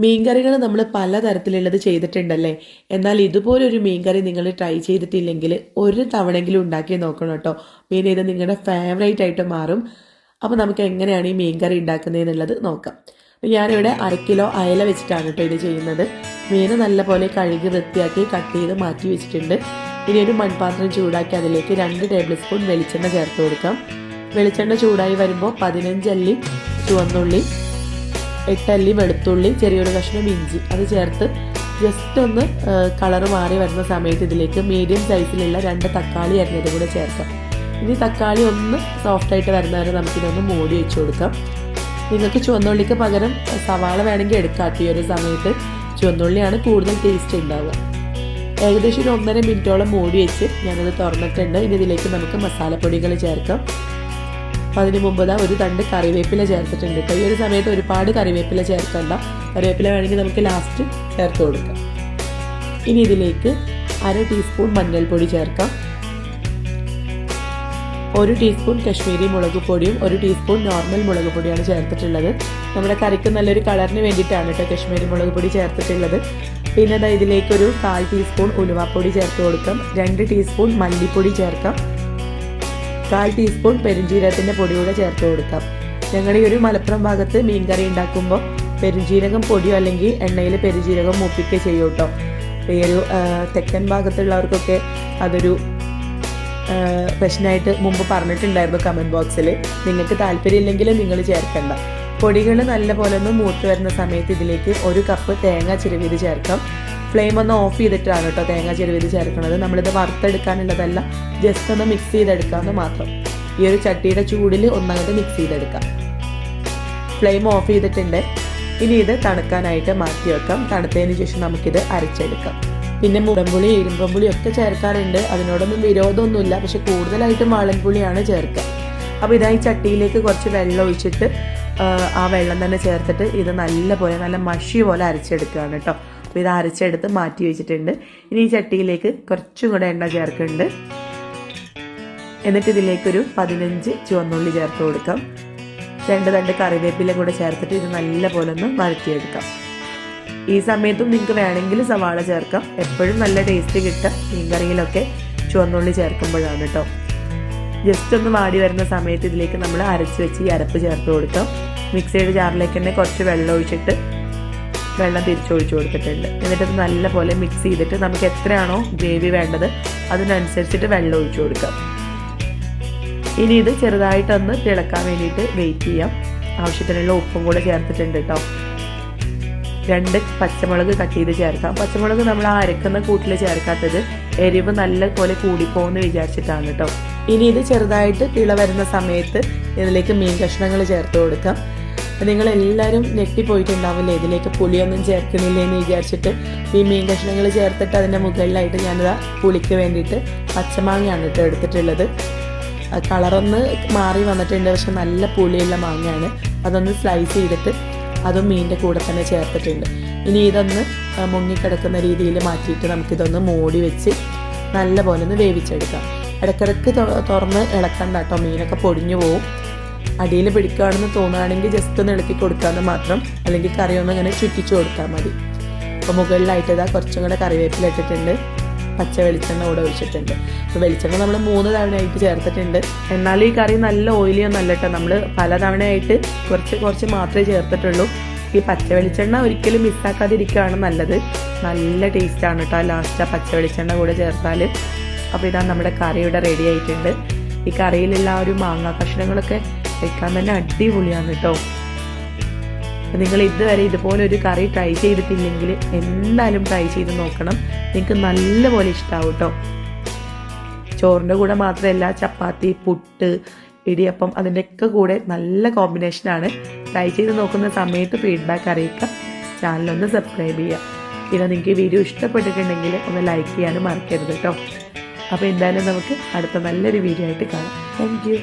മീൻകറികൾ നമ്മൾ പലതരത്തിലുള്ളത് ചെയ്തിട്ടുണ്ടല്ലേ. എന്നാൽ ഇതുപോലൊരു മീൻകറി നിങ്ങൾ ട്രൈ ചെയ്തിട്ടില്ലെങ്കിൽ ഒരു തവണയെങ്കിലും ഉണ്ടാക്കി നോക്കണം കേട്ടോ. മീൻ ഇത് നിങ്ങളുടെ ഫേവറേറ്റ് ആയിട്ട് മാറും. അപ്പോൾ നമുക്ക് എങ്ങനെയാണ് ഈ മീൻകറി ഉണ്ടാക്കുന്നതെന്നുള്ളത് നോക്കാം. അപ്പോൾ ഞാനിവിടെ 1/2 കിലോ അയല വെച്ചിട്ടാണ് കേട്ടോ ഇത് ചെയ്യുന്നത്. മീൻ നല്ലപോലെ കഴുകി വൃത്തിയാക്കി കട്ട് ചെയ്ത് മാറ്റി വെച്ചിട്ടുണ്ട്. ഇനി ഒരു മൺപാത്രം ചൂടാക്കി അതിലേക്ക് 2 ടേബിൾ സ്പൂൺ വെളിച്ചെണ്ണ ചേർത്ത് കൊടുക്കാം. വെളിച്ചെണ്ണ ചൂടായി വരുമ്പോൾ 15 അല്ലി ചുവന്നുള്ളി, 8 അല്ലി വെളുത്തുള്ളി, ചെറിയൊരു കഷ്ണം ഇഞ്ചി അത് ചേർത്ത് ജസ്റ്റ് ഒന്ന് കളർ മാറി വരുന്ന സമയത്ത് ഇതിലേക്ക് മീഡിയം സൈസിലുള്ള 2 തക്കാളി അരിഞ്ഞത് കൂടെ ചേർക്കാം. ഇനി തക്കാളി ഒന്ന് സോഫ്റ്റായിട്ട് വരുന്നവരെ നമുക്കിതൊന്ന് മൂടി വെച്ച് കൊടുക്കാം. നിങ്ങൾക്ക് ചുവന്നുള്ളിക്ക് പകരം സവാള വേണമെങ്കിൽ എടുക്കാം. ഈ ഒരു സമയത്ത് ചുവന്നുള്ളിയാണ് കൂടുതൽ ടേസ്റ്റ് ഉണ്ടാവുക. ഏകദേശം ഒരു 1.5 മിനിറ്റോളം മൂടി വെച്ച് ഞാനത് തുറന്നിട്ടുണ്ട്. ഇനി ഇതിലേക്ക് നമുക്ക് മസാലപ്പൊടികൾ ചേർക്കാം. അതിന് മുമ്പ് ഒരു തണ്ട് കറിവേപ്പില ചേർത്തിട്ടുണ്ട് കേട്ടോ. ഈ ഒരു സമയത്ത് ഒരുപാട് കറിവേപ്പില ചേർക്കണ്ട. കറിവേപ്പില വേണമെങ്കിൽ നമുക്ക് ലാസ്റ്റ് ചേർത്ത് കൊടുക്കാം. ഇനി ഇതിലേക്ക് 1/2 ടീസ്പൂൺ മഞ്ഞൾപ്പൊടി ചേർക്കാം. 1 ടീസ്പൂൺ കശ്മീരി മുളക് പൊടിയും 1 ടീസ്പൂൺ നോർമൽ മുളക് പൊടിയാണ് ചേർത്തിട്ടുള്ളത്. നമ്മുടെ കറിക്ക് നല്ലൊരു കളറിന് വേണ്ടിയിട്ടാണ് കേട്ടോ കശ്മീരി മുളക് പൊടി ചേർത്തിട്ടുള്ളത്. പിന്നെ ഇതിലേക്കൊരു 1/4 ടീസ്പൂൺ ഉലുവാപ്പൊടി ചേർത്ത് കൊടുക്കാം. 2 ടീസ്പൂൺ മല്ലിപ്പൊടി ചേർക്കാം. 1/4 ടീസ്പൂൺ പെരുംജീരകത്തിൻ്റെ പൊടി കൂടെ ചേർത്ത് കൊടുക്കാം. ഞങ്ങളുടെ ഈ ഒരു മലപ്പുറം ഭാഗത്ത് മീൻകറി ഉണ്ടാക്കുമ്പോൾ പെരുംജീരകം പൊടിയോ അല്ലെങ്കിൽ എണ്ണയിൽ പെരുംജീരകം മൂപ്പിക്കുക ചെയ്യും കേട്ടോ. ഈ ഒരു തെക്കൻ ഭാഗത്തുള്ളവർക്കൊക്കെ അതൊരു പ്രശ്നമായിട്ട് മുമ്പ് പറഞ്ഞിട്ടുണ്ടായിരുന്നു കമൻറ്റ് ബോക്സിൽ. നിങ്ങൾക്ക് താല്പര്യമില്ലെങ്കിൽ നിങ്ങൾ ചേർക്കണ്ട. പൊടികൾ നല്ലപോലെ ഒന്ന് മൂത്ത് വരുന്ന സമയത്ത് ഇതിലേക്ക് 1 കപ്പ് തേങ്ങ ചിരവിയത് ചേർക്കാം. ഫ്ലെയിം ഒന്ന് ഓഫ് ചെയ്തിട്ടാണ് കേട്ടോ തേങ്ങ ചിരവിയത് ചേർക്കുന്നത്. നമ്മളിത് വറുത്തെടുക്കാനുള്ളതല്ല, ജസ്റ്റ് ഒന്ന് മിക്സ് ചെയ്തെടുക്കാമെന്ന് മാത്രം. ഈ ഒരു ചട്ടിയുടെ ചൂടിൽ ഒന്നങ്ങോട്ട് മിക്സ് ചെയ്തെടുക്കാം. ഫ്ലെയിം ഓഫ് ചെയ്തിട്ടുണ്ട്. ഇനി ഇത് തണുക്കാനായിട്ട് മാറ്റി വെക്കാം. തണുത്തതിന് ശേഷം നമുക്കിത് അരച്ചെടുക്കാം. പിന്നെ മുടമ്പുളി, ഇരുമ്പുളി ഒക്കെ ചേർക്കാറുണ്ട്. അതിനോടൊന്നും വിരോധമൊന്നുമില്ല. പക്ഷെ കൂടുതലായിട്ടും വാളൻപുളിയാണ് ചേർക്കുക. അപ്പോൾ ഇതായി ചട്ടിയിലേക്ക് കുറച്ച് വെള്ളം ഒഴിച്ചിട്ട് ആ വെള്ളം തന്നെ ചേർത്തിട്ട് ഇത് നല്ല മഷി പോലെ അരച്ചെടുക്കുകയാണ് കേട്ടോ. അപ്പോൾ ഇത് അരച്ചെടുത്ത് മാറ്റി വെച്ചിട്ടുണ്ട്. ഇനി ഈ ചട്ടിയിലേക്ക് കുറച്ചും കൂടെ എണ്ണ ചേർക്കുന്നുണ്ട്. എന്നിട്ട് ഇതിലേക്കൊരു 15 ചുവന്നുള്ളി ചേർത്ത് കൊടുക്കാം. 2 തണ്ട് കറിവേപ്പില കൂടെ ചേർത്തിട്ട് ഇത് നല്ലപോലെ ഒന്ന് വഴറ്റിയെടുക്കാം. ഈ സമയത്തും നിങ്ങൾക്ക് വേണമെങ്കിൽ സവാള ചേർക്കാം. എപ്പോഴും നല്ല ടേസ്റ്റ് കിട്ടുക മീൻകറിയിലൊക്കെ ചുവന്നുള്ളി ചേർക്കുമ്പോഴാണ് കേട്ടോ. ജസ്റ്റ് ഒന്ന് വാടി വരുന്ന സമയത്ത് ഇതിലേക്ക് നമ്മൾ അരച്ച് വെച്ച് ഈ അരപ്പ് ചേർത്ത് കൊടുക്കാം. മിക്സിയുടെ ജാറിലേക്ക് തന്നെ കുറച്ച് വെള്ളം ഒഴിച്ചിട്ട് വെള്ളം തിരിച്ചൊഴിച്ച് കൊടുത്തിട്ടുണ്ട്. എന്നിട്ടത് നല്ലപോലെ മിക്സ് ചെയ്തിട്ട് നമുക്ക് എത്രയാണോ ഗ്രേവി വേണ്ടത് അതിനനുസരിച്ചിട്ട് വെള്ളം ഒഴിച്ചു കൊടുക്കാം. ഇനി ഇത് ചെറുതായിട്ടൊന്ന് തിളക്കാൻ വേണ്ടിയിട്ട് വെയിറ്റ് ചെയ്യാം. ആവശ്യത്തിനുള്ള ഉപ്പും കൂടെ ചേർത്തിട്ടുണ്ട് കേട്ടോ. 2 പച്ചമുളക് കട്ട് ചെയ്ത് ചേർക്കാം. പച്ചമുളക് നമ്മൾ ആ അരക്കുന്ന കൂട്ടിൽ ചേർക്കാത്തത് എരിവ് നല്ല പോലെ കൂടിപ്പോകുമെന്ന് വിചാരിച്ചിട്ടാണ് കേട്ടോ. ഇനി ഇത് ചെറുതായിട്ട് തിള വരുന്ന സമയത്ത് ഇതിലേക്ക് മീൻ കഷ്ണങ്ങൾ ചേർത്ത് കൊടുക്കാം. നിങ്ങളെല്ലാവരും ഞെട്ടിപ്പോയിട്ടുണ്ടാവില്ലേ ഇതിലേക്ക് പുളിയൊന്നും ചേർക്കണില്ലേ എന്ന് വിചാരിച്ചിട്ട്. ഈ മീൻ കഷ്ണങ്ങൾ ചേർത്തിട്ട് അതിൻ്റെ മുകളിലായിട്ട് ഞാനിതാ പുളിക്ക് വേണ്ടിയിട്ട് പച്ചമാങ്ങയാണ് കേട്ടോ എടുത്തിട്ടുള്ളത്. കളറൊന്ന് മാറി വന്നിട്ടുണ്ട്. പക്ഷെ നല്ല പുളിയുള്ള മാങ്ങയാണ്. അതൊന്ന് സ്ലൈസ് ചെയ്തിട്ട് അതും മീനിൻ്റെ കൂടെ തന്നെ ചേർത്തിട്ടുണ്ട്. ഇനി ഇതൊന്ന് മുങ്ങിക്കിടക്കുന്ന രീതിയിൽ മാറ്റിയിട്ട് നമുക്കിതൊന്ന് മൂടി വെച്ച് നല്ല പോലെ ഒന്ന് വേവിച്ചെടുക്കാം. ഇടയ്ക്കിടയ്ക്ക് തുറന്ന് ഇളക്കണ്ട കേട്ടോ, മീനൊക്കെ പൊടിഞ്ഞു പോവും. അടിയിൽ പിടിക്കുകയാണെന്ന് തോന്നുകയാണെങ്കിൽ ജസ്റ്റ് ഒന്ന് ഇളക്കി കൊടുക്കാമെന്ന് മാത്രം. അല്ലെങ്കിൽ കറിയൊന്നും ഇങ്ങനെ ചുറ്റിച്ചു കൊടുത്താൽ മതി. അപ്പോൾ മുകളിലായിട്ട് ഇതാ കുറച്ചും കൂടെ കറിവേപ്പില ഇട്ടിട്ടുണ്ട്. പച്ച വെളിച്ചെണ്ണ കൂടെ ഒഴിച്ചിട്ടുണ്ട്. അപ്പോൾ വെളിച്ചെണ്ണ നമ്മൾ 3 തവണയായിട്ട് ചേർത്തിട്ടുണ്ട്. എന്നാലും ഈ കറി നല്ല ഓയിലിയൊന്നും അല്ല കേട്ടോ. നമ്മൾ പല തവണയായിട്ട് കുറച്ച് മാത്രമേ ചേർത്തിട്ടുള്ളൂ. ഈ പച്ച വെളിച്ചെണ്ണ ഒരിക്കലും മിസ്സാക്കാതിരിക്കുകയാണ് നല്ലത്. നല്ല ടേസ്റ്റാണ് കേട്ടോ ലാസ്റ്റ് ആ പച്ച വെളിച്ചെണ്ണ കൂടെ ചേർത്താൽ. അപ്പോൾ ഇതാ നമ്മുടെ കറിയുടെ റെഡി ആയിട്ടുണ്ട്. ഈ കറിയിലുള്ള ആ ഒരു മാങ്ങാ കഷ്ണങ്ങളൊക്കെ വെക്കാൻ തന്നെ അടിപൊളിയാണ് കേട്ടോ. നിങ്ങൾ ഇതുവരെ ഇതുപോലൊരു കറി ട്രൈ ചെയ്തിട്ടില്ലെങ്കിൽ എന്തായാലും ട്രൈ ചെയ്ത് നോക്കണം. നിങ്ങൾക്ക് നല്ലപോലെ ഇഷ്ടമാവും കേട്ടോ. ചോറിൻ്റെ കൂടെ മാത്രമല്ല, ചപ്പാത്തി, പുട്ട്, ഇടിയപ്പം അതിൻ്റെയൊക്കെ കൂടെ നല്ല കോമ്പിനേഷനാണ്. ട്രൈ ചെയ്ത് നോക്കുന്ന സമയത്ത് ഫീഡ്ബാക്ക് അറിയിക്കാം. ചാനലൊന്ന് സബ്സ്ക്രൈബ് ചെയ്യുക. പിന്നെ നിങ്ങൾക്ക് ഈ വീഡിയോ ഇഷ്ടപ്പെട്ടിട്ടുണ്ടെങ്കിൽ ഒന്ന് ലൈക്ക് ചെയ്യാനും മറക്കരുത് കേട്ടോ. അപ്പോൾ എന്തായാലും നമുക്ക് അടുത്ത നല്ലൊരു വീഡിയോ ആയിട്ട് കാണാം. Thank you.